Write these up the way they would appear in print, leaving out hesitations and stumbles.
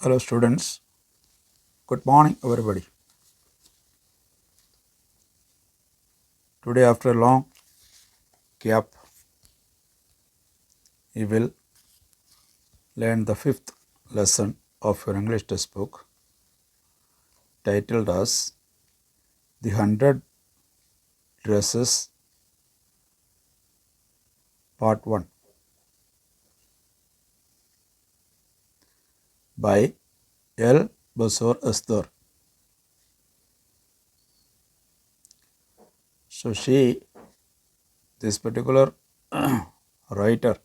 Hello students, good morning everybody. Today after a long gap, we will learn the fifth lesson of your English textbook titled as The 100 Dresses Part 1 by L. Basor Asdar. So this particular writer,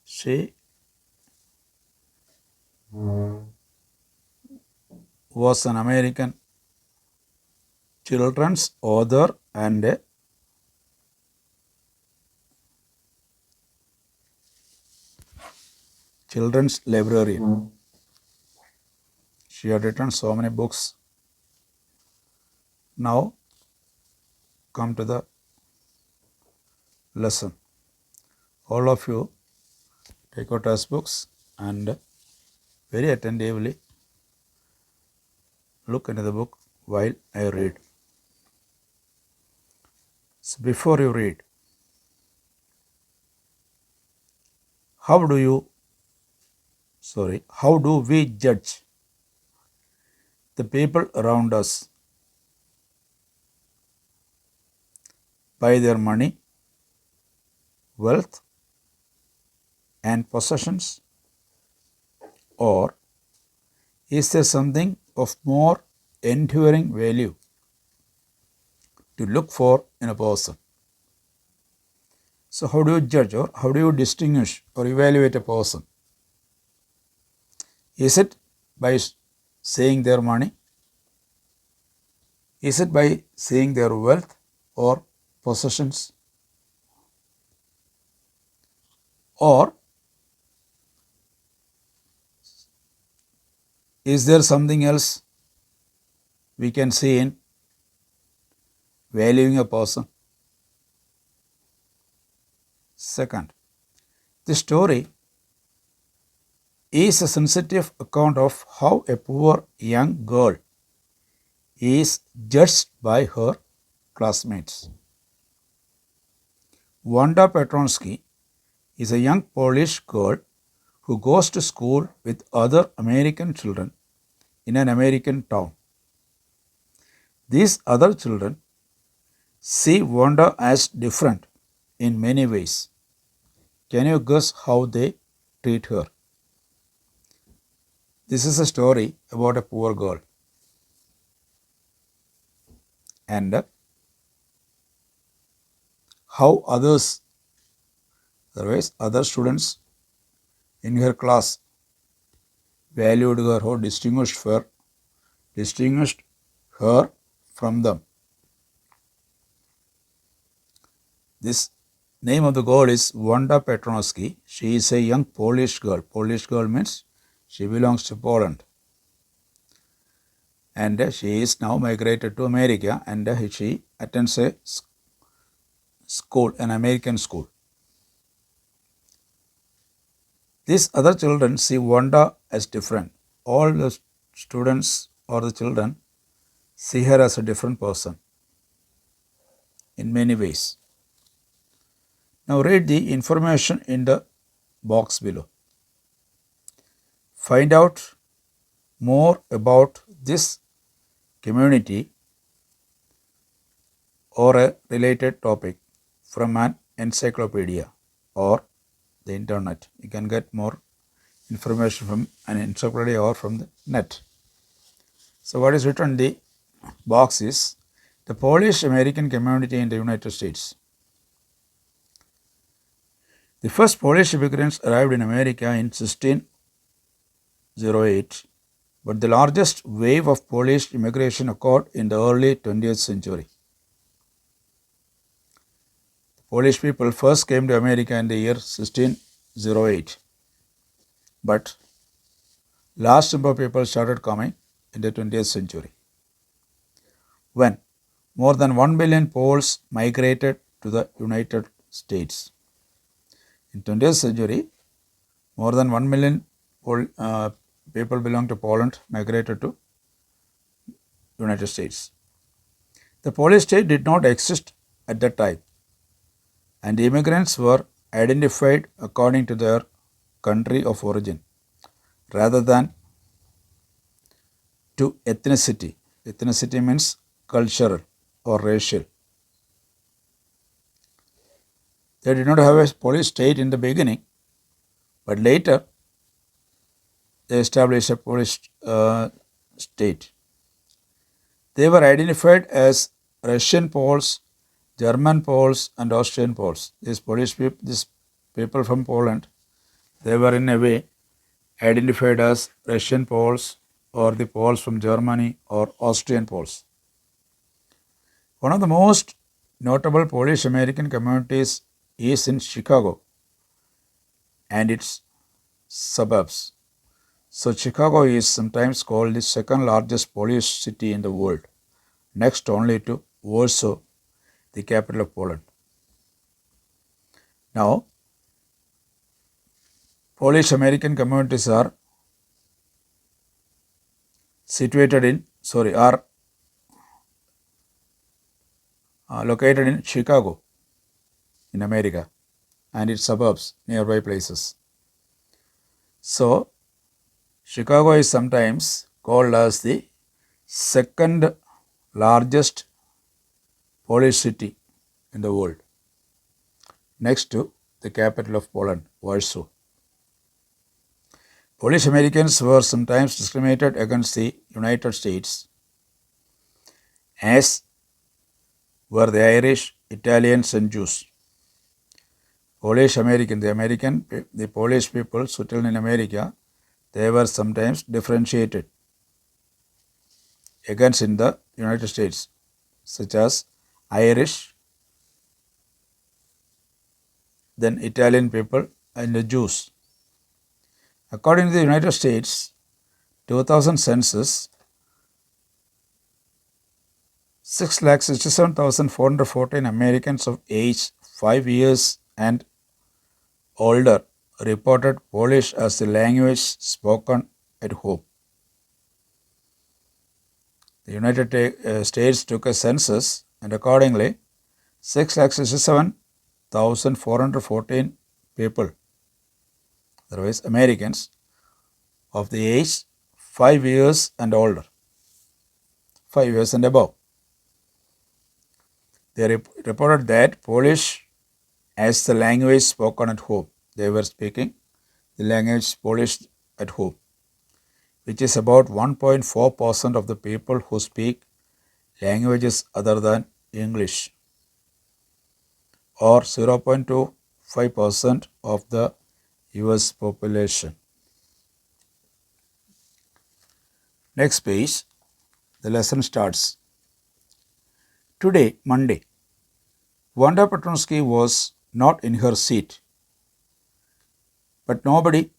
she was an American children's author and a children's librarian. She had written so many books. Now come to the lesson. All of you take out textbooks and very attentively look into the book while I read. So before you read, how do we judge the people around us? By their money, wealth and possessions? Or is there something of more enduring value to look for in a person? So how do you judge or how do you distinguish or evaluate a person? Is it by seeing their money? Is it by seeing their wealth or possessions? Or is there something else we can see in valuing a person? Second, the story is a sensitive account of how a poor young girl is judged by her classmates. Wanda Petronsky is a young Polish girl who goes to school with other American children in an American town. These other children see Wanda as different in many ways. Can you guess how they treat her? This is a story about a poor girl. And how other students in her class valued her or distinguished her from them. This name of the girl is Wanda Petronsky. She is a young Polish girl. Polish girl means she belongs to Poland. And she is now migrated to America and she attends a school, an American school. These other children see Wanda as different. All the students or the children see her as a different person in many ways. Now read the information in the box below. Find out more about this community or a related topic from an encyclopedia or the internet. You can get more information from an encyclopedia or from the net. So what is written in the box is the Polish American community in the United States. The first Polish immigrants arrived in America in 1608, but the largest wave of Polish immigration occurred in the early 20th century. The Polish people first came to America in the year 1608, but large number of people started coming in the 20th century, when more than 1 billion Poles migrated to the United States. In 20th century, More than 1 million people belong to Poland migrated to United States. The Polish state did not exist at that time, and immigrants were identified according to their country of origin rather than to ethnicity. Ethnicity means cultural or racial. They did not have a Polish state in the beginning, but later they established a Polish state. They were identified as Russian Poles, German Poles, and Austrian Poles. These people from Poland, they were in a way identified as Russian Poles or the Poles from Germany or Austrian Poles. One of the most notable Polish American communities is in Chicago and its suburbs. So Chicago is sometimes called the second largest Polish city in the world, next only to Warsaw, the capital of Poland. Now, Polish American communities are located in Chicago in America and its suburbs, nearby places. So, Chicago is sometimes called as the second largest Polish city in the world, next to the capital of Poland, Warsaw. Polish Americans were sometimes discriminated against the United States, as were the Irish, Italians, and Jews. Polish American, the Polish people settled in America, they were sometimes differentiated against in the United States, such as Irish, then Italian people, and the Jews. According to the United States 2000 census, 6,67,414 Americans of age 5 years and older reported Polish as the language spoken at home. The United States took a census, and accordingly 6,67,414 people, otherwise Americans, of the age 5 years and older, 5 years and above. They reported that Polish as the language spoken at home. They were speaking the language Polish at home, which is about 1.4% of the people who speak languages other than English, or 0.25% of the US population. Next page, the lesson starts. Today, Monday, Wanda Petronsky was not in her seat, but nobody,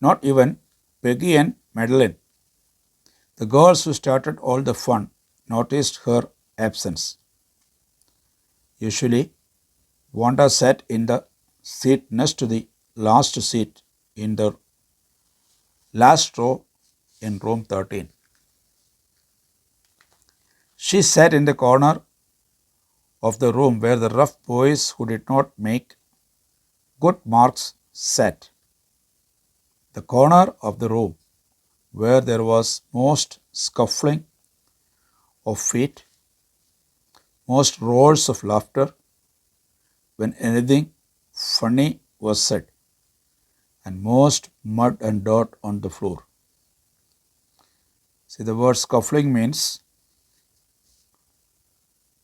not even Peggy and Madeline, the girls who started all the fun, noticed her absence. Usually, Wanda sat in the seat next to the last seat in the last row in room 13. She sat in the corner of the room where the rough boys who did not make good marks sat. The corner of the room where there was most scuffling of feet, most roars of laughter when anything funny was said, and most mud and dirt on the floor. See, the word scuffling means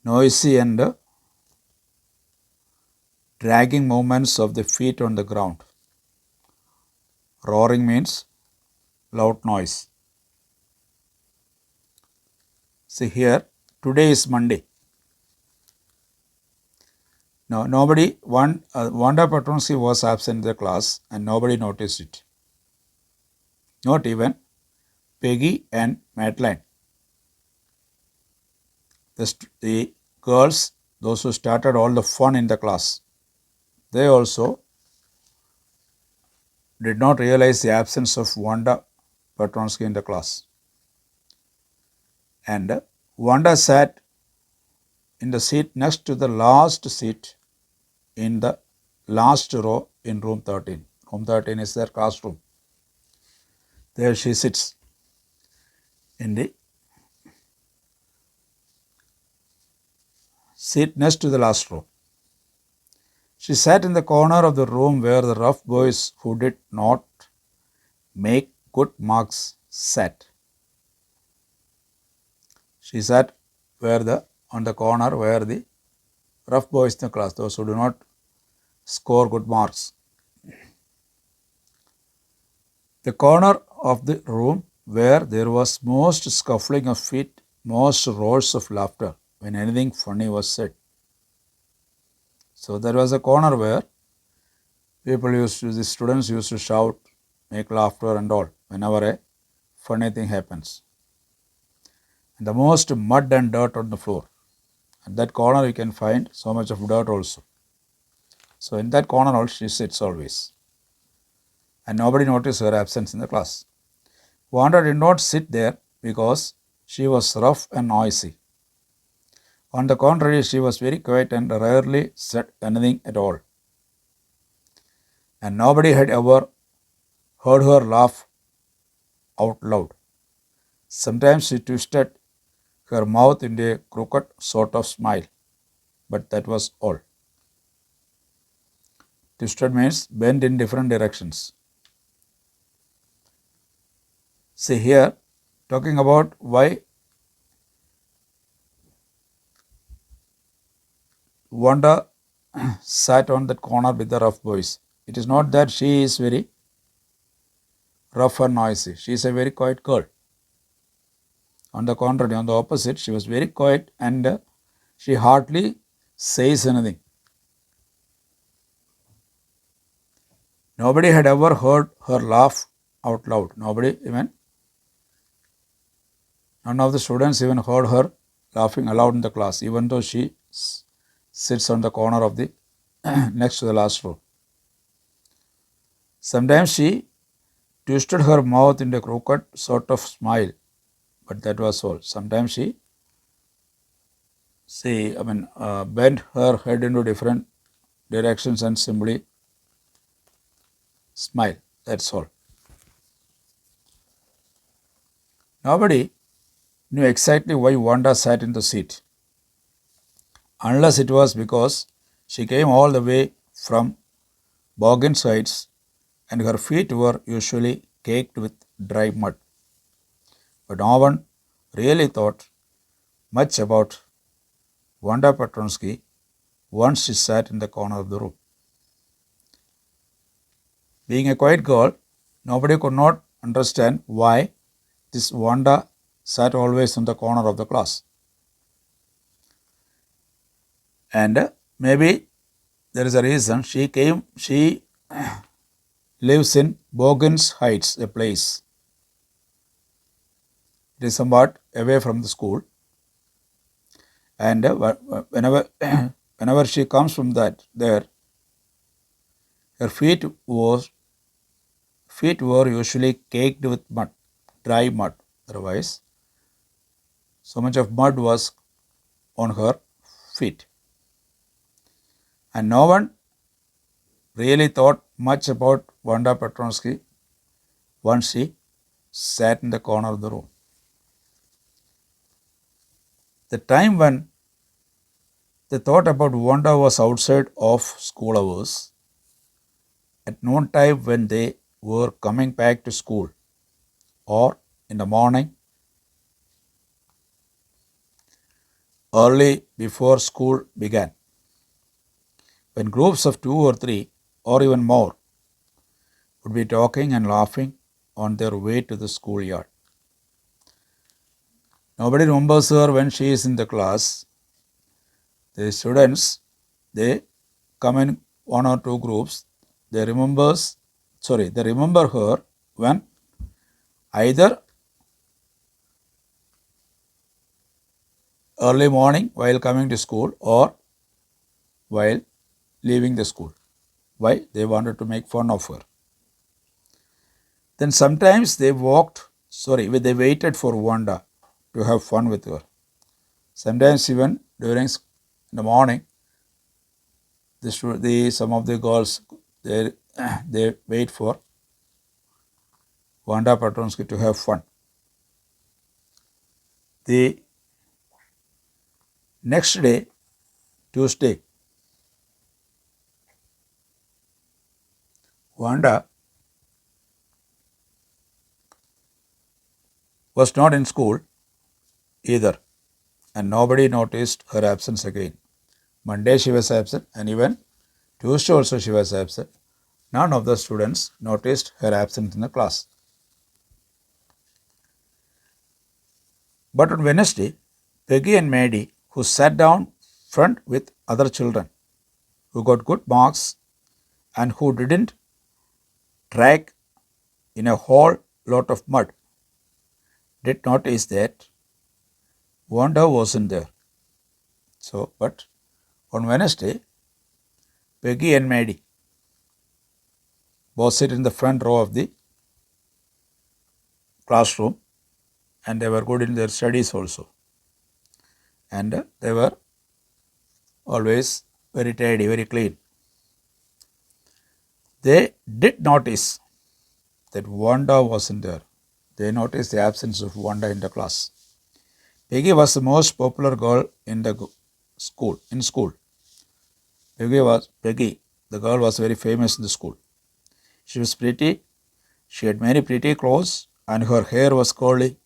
noisy and dragging movements of the feet on the ground. Roaring means loud noise. See here, today is Monday. Now, Wanda Petronsky was absent in the class and nobody noticed it. Not even Peggy and Madeline. The girls those who started all the fun in the class, they also did not realize the absence of Wanda Petronsky in the class. And Wanda sat in the seat next to the last seat in the last row in room 13. Room 13 is their classroom. There she sits in the seat next to the last row. She sat in the corner of the room where the rough boys who did not make good marks sat. She sat on the corner where the rough boys in the class, those who do not score good marks. The corner of the room where there was most scuffling of feet, most roars of laughter when anything funny was said. So there was a corner where the students used to shout, make laughter and all whenever a funny thing happens. And the most mud and dirt on the floor. At that corner you can find so much of dirt also. So in that corner also she sits always. And nobody noticed her absence in the class. Wanda did not sit there because she was rough and noisy. On the contrary, she was very quiet and rarely said anything at all. And nobody had ever heard her laugh out loud. Sometimes she twisted her mouth into a crooked sort of smile, but that was all. Twisted means bent in different directions. See here, talking about why Wanda sat on that corner with the rough boys. It is not that she is very rough and noisy. She is a very quiet girl. On the contrary, on the opposite, she was very quiet and she hardly says anything. Nobody had ever heard her laugh out loud. None of the students even heard her laughing aloud in the class, even though she sits on the corner of the next to the last row. Sometimes she twisted her mouth into a crooked sort of smile, but that was all. Sometimes she bent her head into different directions and simply smile. That's all. Nobody knew exactly why Wanda sat in the seat, unless it was because she came all the way from Boggin's Heights and her feet were usually caked with dry mud. But no one really thought much about Wanda Petronsky once she sat in the corner of the room. Being a quiet girl, nobody could not understand why this Wanda sat always in the corner of the class. And maybe there is a reason. She lives in Boggin's Heights, a place. It is somewhat away from the school. And whenever she comes from there, her feet were usually caked with mud, dry mud. Otherwise, so much of mud was on her feet. And no one really thought much about Wanda Petronsky once she sat in the corner of the room. The time when they thought about Wanda was outside of school hours, at noontime when they were coming back to school, or in the morning, early before school began, when groups of 2 or 3 or even more would be talking and laughing on their way to the schoolyard. Nobody remembers her when she is in the class. The students, they come in 1 or 2 groups. They remember her when either early morning while coming to school or while leaving the school. Why? They wanted to make fun of her. Then sometimes they waited for Wanda to have fun with her. Sometimes even during the morning, some of the girls they wait for Wanda Petronsky to have fun. The next day, Tuesday, Wanda was not in school either, and nobody noticed her absence again. Monday she was absent, and even Tuesday also she was absent. None of the students noticed her absence in the class. But on Wednesday, Peggy and Maddie, who sat down front with other children, who got good marks and who didn't drag in a whole lot of mud, did notice that Wanda wasn't there. But on Wednesday, Peggy and Maddie both sit in the front row of the classroom, and they were good in their studies also. And they were always very tidy, very clean. They did notice that Wanda wasn't there. They noticed the absence of Wanda in the class. Peggy was the most popular girl in the school. Peggy, the girl was very famous in the school. She was pretty. She had many pretty clothes, and her hair was curly.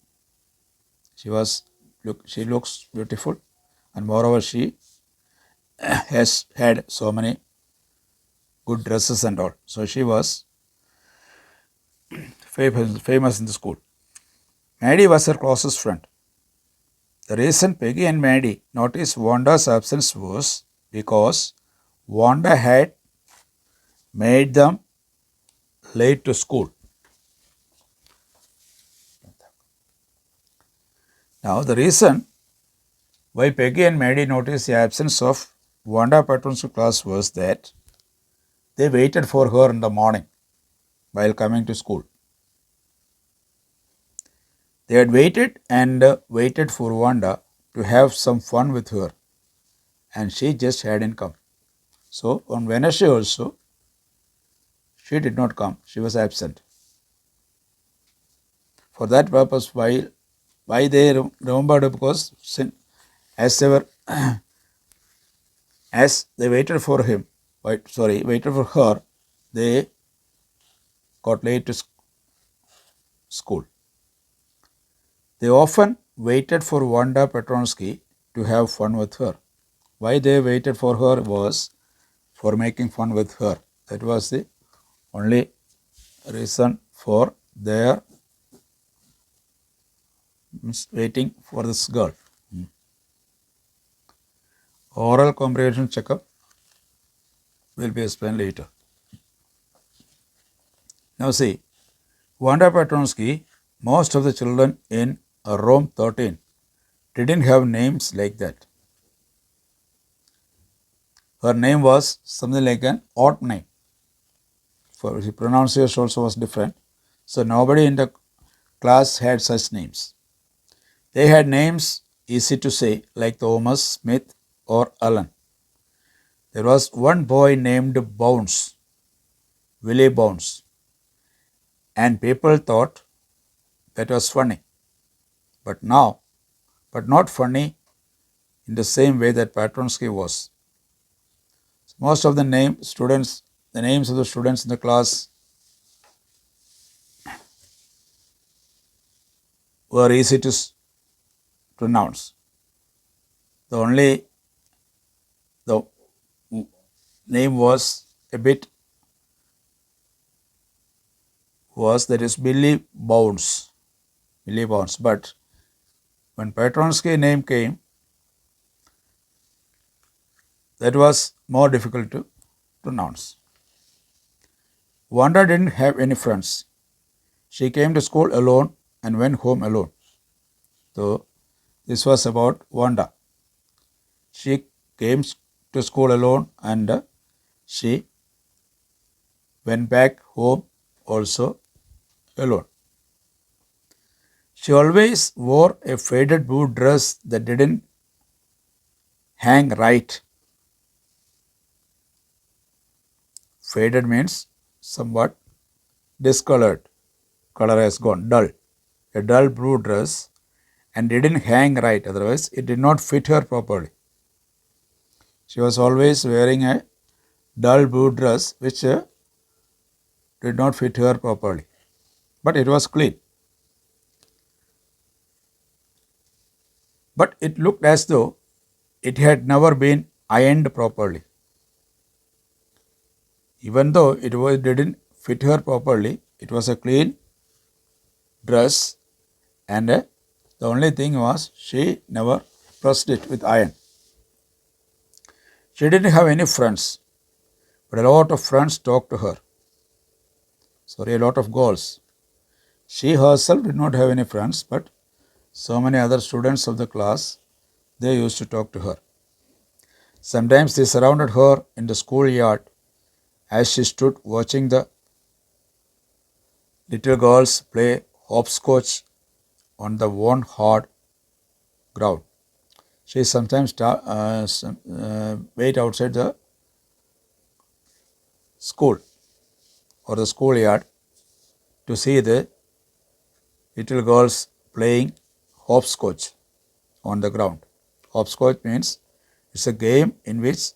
She looks beautiful, and moreover, she has had so many good dresses and all. So she was famous in the school. Maddie was her closest friend. The reason Peggy and Maddie noticed Wanda's absence was because Wanda had made them late to school. Now, the reason why Peggy and Maddie noticed the absence of Wanda Petronsky's class was that they waited for her in the morning while coming to school. They had waited for Wanda to have some fun with her, and she just hadn't come. So on Wednesday also, she did not come. She was absent. For that purpose, why they remembered, because as they waited for her, they got late to school. They often waited for Wanda Petronsky to have fun with her. Why they waited for her was for making fun with her. That was the only reason for their waiting for this girl. Oral comprehension checkup will be explained later. Now see, Wanda Petronsky, most of the children in room 13 didn't have names like that. Her name was something like an odd name. For the pronunciation also was different. So nobody in the class had such names. They had names easy to say, like Thomas, Smith, or Alan. There was one boy named Bounce, Willie Bounce, and people thought that was funny. But not funny in the same way that Petronsky was. Most of the names of the students in the class were easy to pronounce. The name was that is Billy Bounce. But when Petronsky name came, that was more difficult to pronounce. Wanda didn't have any friends. She came to school alone and went home alone. So this was about Wanda. She came to school alone, and she went back home also alone. She always wore a faded blue dress that didn't hang right. Faded means somewhat discolored, color has gone, dull. A dull blue dress and didn't hang right, otherwise it did not fit her properly. She was always wearing a dull blue dress which did not fit her properly, but it was clean. But it looked as though it had never been ironed properly. Even though it didn't fit her properly, it was a clean dress, and the only thing was she never pressed it with iron. She didn't have any friends, but a lot of friends talked to her. A lot of girls. She herself did not have any friends, but so many other students of the class, they used to talk to her. Sometimes they surrounded her in the schoolyard as she stood watching the little girls play hopscotch on the worn hard ground. She sometimes wait outside the school or the schoolyard to see the little girls playing hopscotch on the ground. Hopscotch means it's a game in which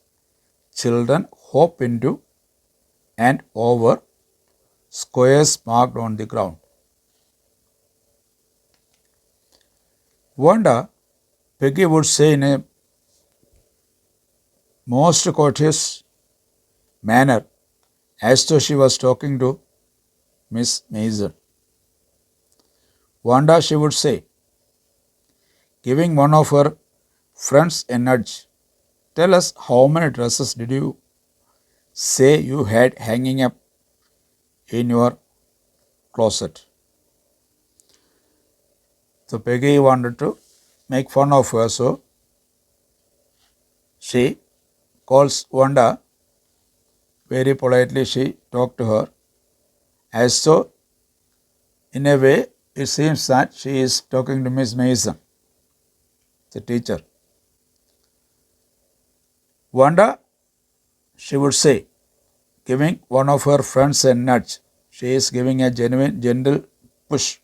children hop into and over squares marked on the ground. Wanda, Peggy would say in a most courteous manner, as though she was talking to Miss Mason. Wanda, she would say, giving one of her friends a nudge, tell us how many dresses did you say you had hanging up in your closet? So Peggy wanted to make fun of her, so she calls Wanda. Very politely she talked to her, as though in a way it seems that she is talking to Miss Mason, the teacher. Wanda, she would say, giving one of her friends a nudge. She is giving a gentle push,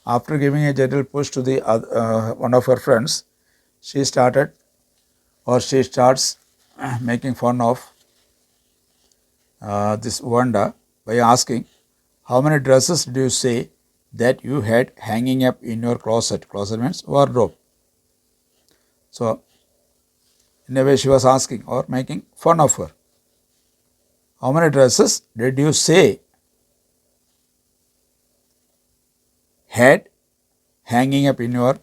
after giving a gentle push to the one of her friends, she starts making fun of this Wanda by asking, how many dresses do you say that you had hanging up in your closet? Closet means wardrobe. So, in a way she was asking or making fun of her. How many dresses did you say had hanging up in your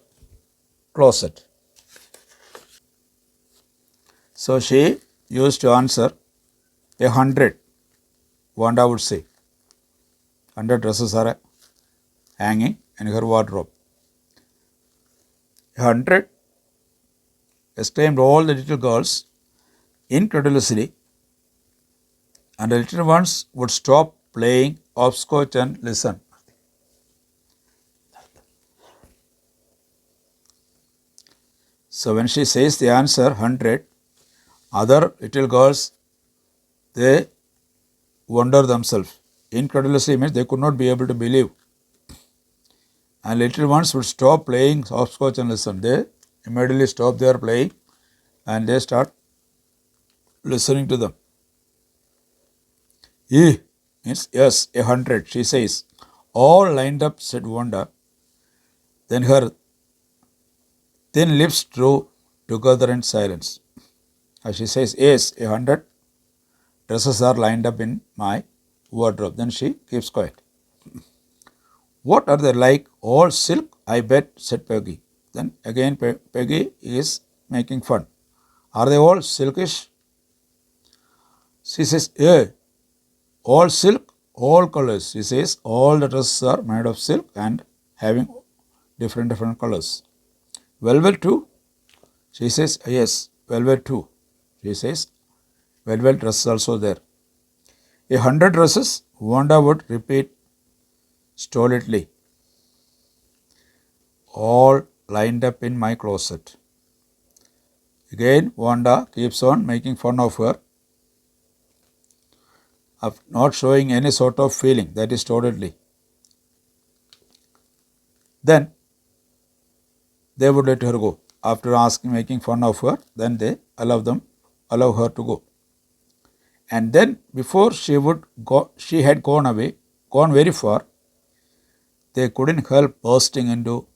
closet? So, she used to answer 100. Wanda would say 100 dresses are hanging in her wardrobe. 100 exclaimed all the little girls incredulously, and the little ones would stop playing hopscotch and listen. So when she says the answer 100, other little girls, they wonder themselves. Incredulously means they could not be able to believe. And little ones would stop playing hopscotch and listen. They immediately stop their playing and they start listening to them. E means yes, 100, she says. All lined up, said Wanda. Then her thin lips drew together in silence. As she says, yes, 100 dresses are lined up in my wardrobe. Then she keeps quiet. What are they like? All silk, I bet, said Peggy. Then again Peggy is making fun. Are they all silkish? She says, yeah, all silk, all colors. She says, all the dresses are made of silk and having different colors. Velvet too? She says, yes. velvet too. She says, velvet dress is also there. 100 dresses, Wanda would repeat stolidly, all lined up in my closet. Again, Wanda keeps on making fun of her, of not showing any sort of feeling, that is stolidly. Then they would let her go. After making fun of her, then they allow her to go. And then before she had gone very far, they couldn't help bursting into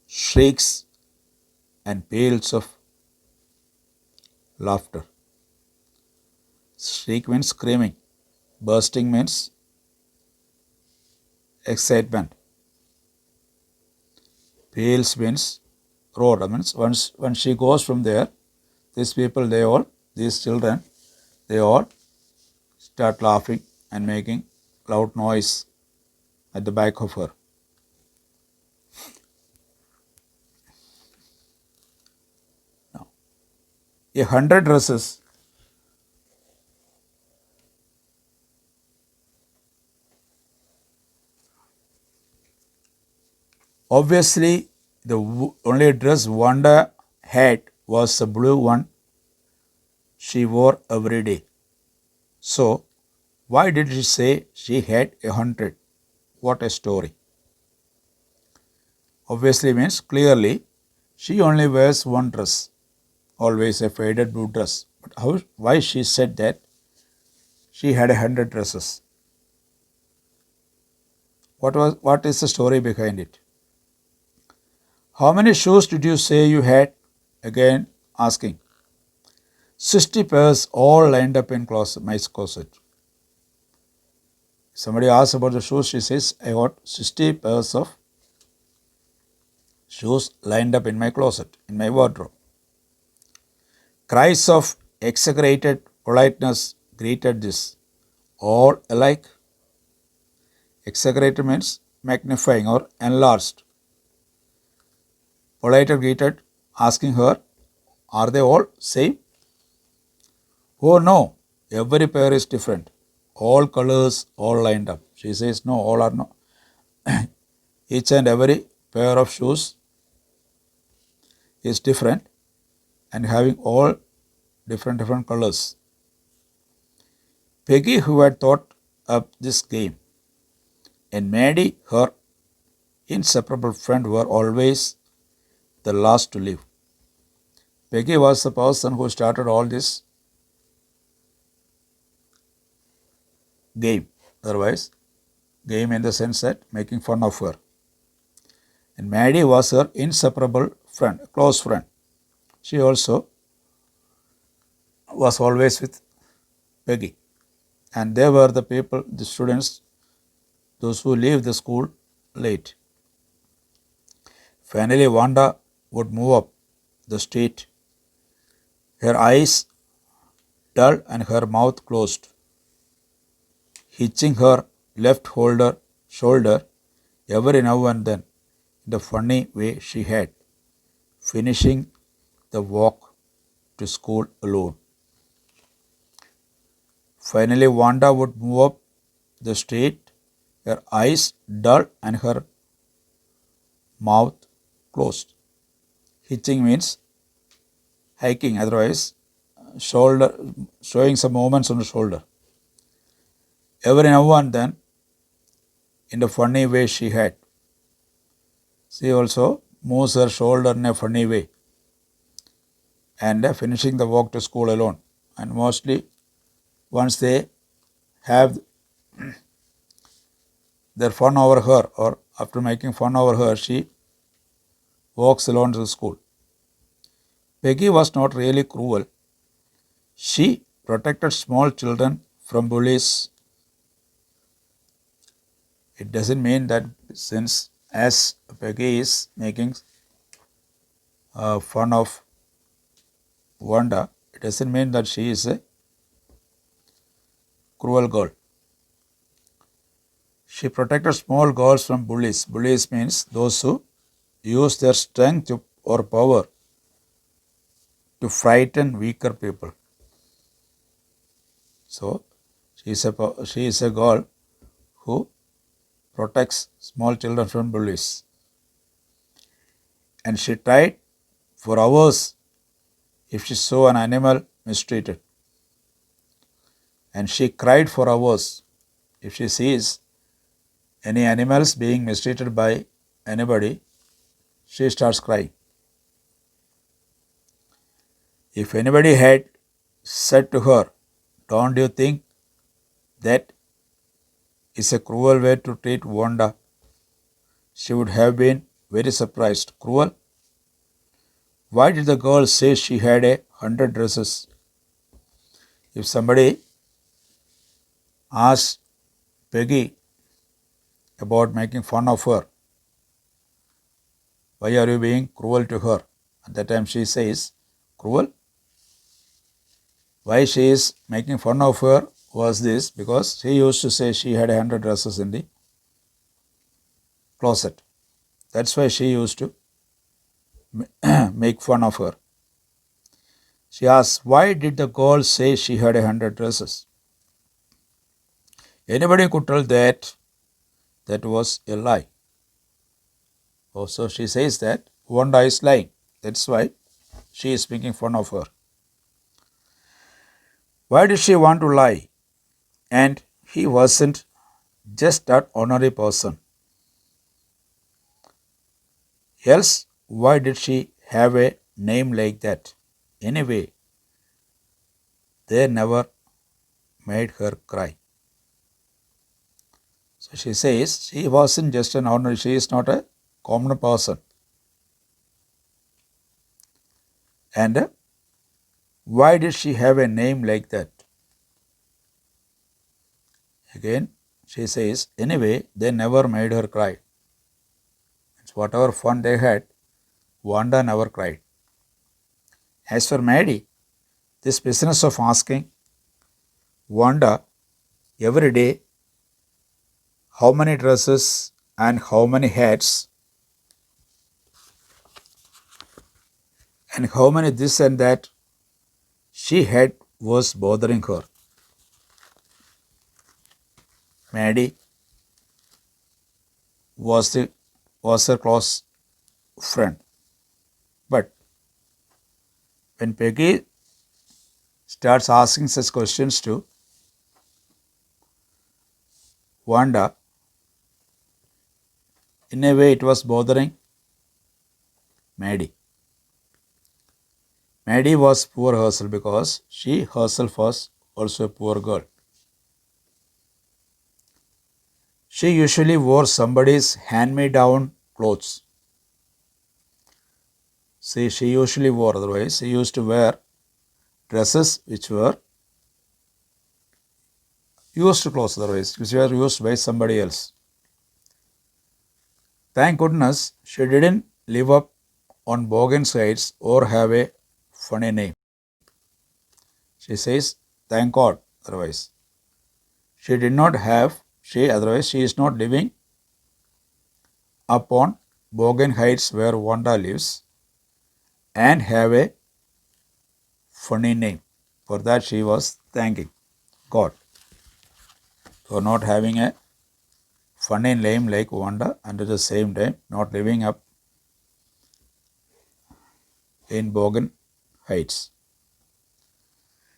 shrieks and peals of laughter. Shriek means screaming. Bursting means excitement. Peals means roar. That means when she goes from there, these children, they all start laughing and making loud noise at the back of her. Now, 100 dresses. Obviously, the only dress Wanda had was the blue one she wore every day. So, why did she say she had 100? What a story. Obviously means clearly she only wears one dress, always a faded blue dress. But why she said that she had 100 dresses? What is the story behind it? How many shoes did you say you had? Again asking. 60 pairs all lined up in my closet. Somebody asks about the shoes, she says, I got 60 pairs of shoes lined up in my closet, in my wardrobe. Cries of exaggerated politeness greeted this, all alike. Exaggerated means magnifying or enlarged. Polite greeted, asking her, are they all same? Oh no, every pair is different. All colors, all lined up. She says, no, all are not. Each and every pair of shoes is different and having all different colors. Peggy, who had thought up this game, and Maddie, her inseparable friend, were always the last to leave. Peggy was the person who started all this game. Otherwise, game in the sense that making fun of her. And Maddie was her inseparable friend, close friend. She also was always with Peggy. And they were the people, the students, those who leave the school late. Finally, Wanda would move up the street, her eyes dull and her mouth closed, hitching her left shoulder every now and then in the funny way she had, finishing the walk to school alone. Finally, Wanda would move up the street, her eyes dull and her mouth closed. Hitching means hiking, otherwise shoulder, showing some movements on the shoulder. Every now and then, in the funny way she had. She also moves her shoulder in a funny way and finishing the walk to school alone. And mostly, once they have their fun over her, or after making fun over her, she walks alone to the school. Peggy was not really cruel. She protected small children from bullies. It doesn't mean that since as Peggy is making fun of Wanda, it doesn't mean that she is a cruel girl. She protected small girls from bullies. Bullies means those who use their strength or power to frighten weaker people. So she is a girl who protects small children from bullies. And she tried for hours if she saw an animal mistreated. And she cried for hours if she sees any animals being mistreated by anybody. She starts crying. If anybody had said to her, "Don't you think that is a cruel way to treat Wanda?" she would have been very surprised. Cruel? Why did the girl say she had 100 dresses? If somebody asked Peggy about making fun of her, why are you being cruel to her? At that time she says, cruel? Why she is making fun of her was this, because she used to say she had 100 dresses in the closet. That's why she used to make fun of her. She asked, why did the girl say she had 100 dresses? Anybody could tell that was a lie. Also, she says that Wanda is lying. That's why she is making fun of her. Why did she want to lie? And he wasn't just that ordinary person. Else, why did she have a name like that? Anyway, they never made her cry. So she says she wasn't just an ordinary, she is not a common person. And why did she have a name like that? Again, she says, anyway, they never made her cry. It's whatever fun they had, Wanda never cried. As for Maddie, this business of asking Wanda every day how many dresses and how many hats and how many this and that she had was bothering her. Maddie was her close friend. But when Peggy starts asking such questions to Wanda, in a way it was bothering Maddie. Maddie was poor herself because she herself was also a poor girl. She usually wore somebody's hand-me-down clothes. See, she usually wore, otherwise she used to wear dresses which were used clothes, otherwise which were used by somebody else. Thank goodness she didn't live up on Bogan's heights or have a funny name. She says, thank God, otherwise. She did not have, otherwise she is not living up on Bogan Heights where Wanda lives and have a funny name. For that she was thanking God for not having a funny name like Wanda and at the same time not living up in Bogan Heights.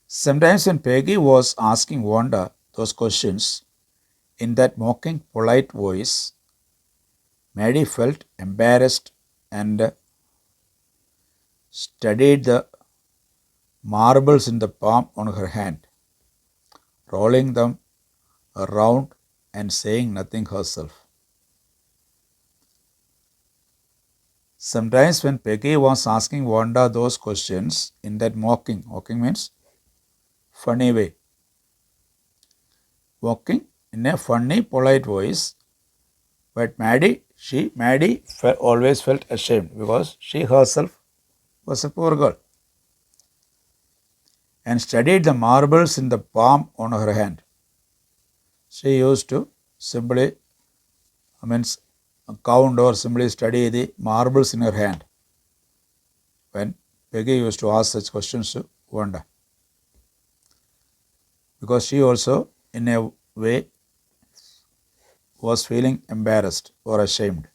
Sometimes when Peggy was asking Wanda those questions in that mocking, polite voice, Maddie felt embarrassed and studied the marbles in the palm on her hand, rolling them around and saying nothing herself. Sometimes when Peggy was asking Wanda those questions in that mocking means funny way, mocking in a funny, polite voice, but Maddie always felt ashamed because she herself was a poor girl and studied the marbles in the palm on her hand. She used to simply count or simply study the marbles in her hand. When Peggy used to ask such questions to Wanda, because she also, in a way, was feeling embarrassed or ashamed.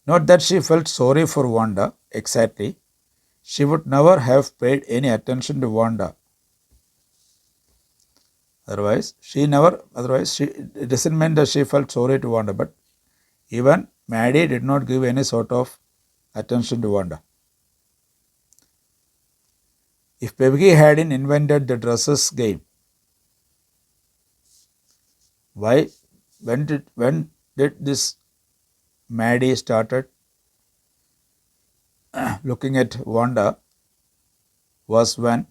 Not that she felt sorry for Wanda exactly. She would never have paid any attention to Wanda. It doesn't mean that she felt sorry to Wanda, but even Maddie did not give any sort of attention to Wanda. If Peggy hadn't invented the dresses game, when did this Maddie started looking at Wanda was when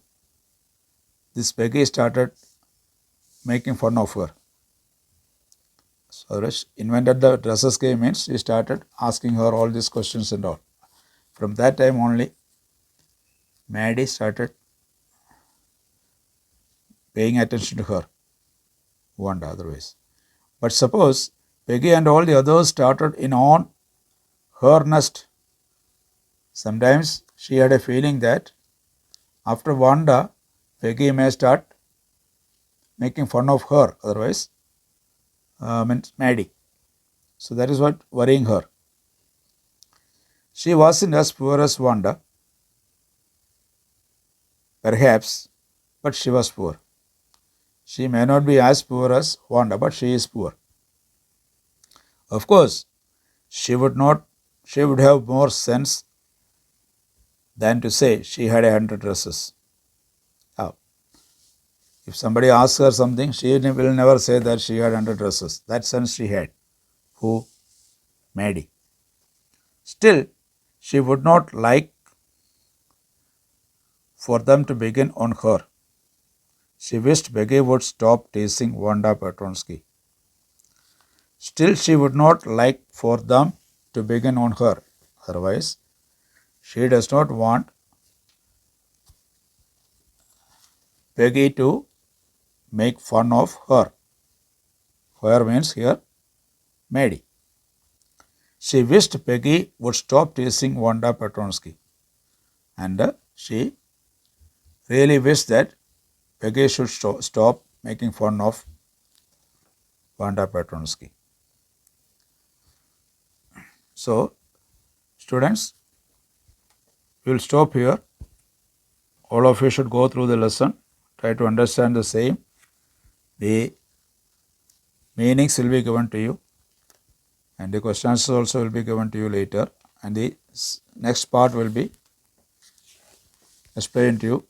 this Peggy started making fun of her. So invented the dresses game means she started asking her all these questions and all. From that time only, Maddie started paying attention to her, Wanda otherwise. But suppose Peggy and all the others started in on her nest. Sometimes she had a feeling that after Wanda, Peggy may start making fun of her, otherwise, means Maddie. So that is what worrying her. She wasn't as poor as Wanda, perhaps, but she was poor. She may not be as poor as Wanda, but she is poor. Of course, she would have more sense than to say she had 100 dresses. Now, if somebody asks her something, she will never say that she had 100 dresses. That sense she had. Who? Maddie. Still, she would not like for them to begin on her. She wished Peggy would stop teasing Wanda Petronsky. Still, she would not like for them to begin on her. Otherwise, she does not want Peggy to make fun of her. Her means here Maddie. She wished Peggy would stop teasing Wanda Petronsky. And she really wished that Peggy should stop making fun of Wanda Petronsky. So, students, we will stop here. All of you should go through the lesson, try to understand the same. The meanings will be given to you, and the questions also will be given to you later, and the next part will be explained to you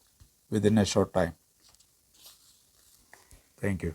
within a short time. Thank you.